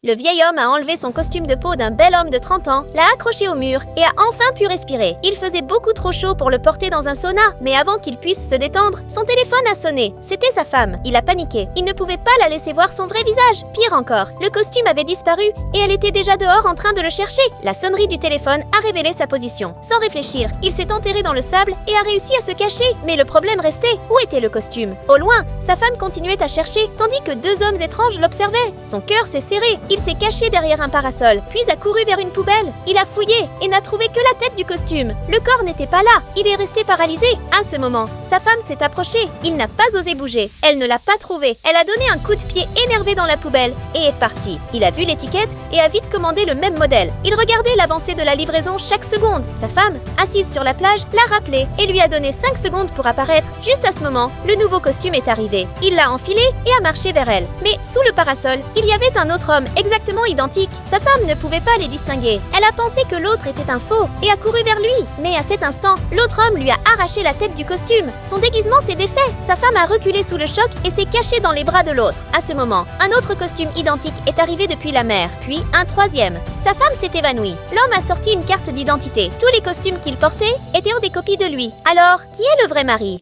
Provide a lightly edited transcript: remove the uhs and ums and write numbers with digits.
Le vieil homme a enlevé son costume de peau d'un bel homme de 30 ans, l'a accroché au mur et a enfin pu respirer. Il faisait beaucoup trop chaud pour le porter dans un sauna, mais avant qu'il puisse se détendre, son téléphone a sonné. C'était sa femme. Il a paniqué. Il ne pouvait pas la laisser voir son vrai visage. Pire encore, le costume avait disparu et elle était déjà dehors en train de le chercher. La sonnerie du téléphone a révélé sa position. Sans réfléchir, il s'est enterré dans le sable et a réussi à se cacher. Mais le problème restait. Où était le costume? Au loin, sa femme continuait à chercher, tandis que deux hommes étranges l'observaient. Son cœur s'est serré. Il s'est caché derrière un parasol, puis a couru vers une poubelle. Il a fouillé et n'a trouvé que la tête du costume. Le corps n'était pas là. Il est resté paralysé. À ce moment, sa femme s'est approchée. Il n'a pas osé bouger. Elle ne l'a pas trouvé. Elle a donné un coup de pied énervé dans la poubelle et est partie. Il a vu l'étiquette et a vite commandé le même modèle. Il regardait l'avancée de la livraison chaque seconde. Sa femme, assise sur la plage, l'a rappelé et lui a donné 5 secondes pour apparaître. Juste à ce moment, le nouveau costume est arrivé. Il l'a enfilé et a marché vers elle. Mais sous le parasol, il y avait un autre homme exactement identique. Sa femme ne pouvait pas les distinguer. Elle a pensé que l'autre était un faux et a couru vers lui. Mais à cet instant, l'autre homme lui a arraché la tête du costume. Son déguisement s'est défait. Sa femme a reculé sous le choc et s'est cachée dans les bras de l'autre. À ce moment, un autre costume identique est arrivé depuis la mer, puis un troisième. Sa femme s'est évanouie. L'homme a sorti une carte d'identité. Tous les costumes qu'il portait étaient des copies de lui. Alors, qui est le vrai mari ?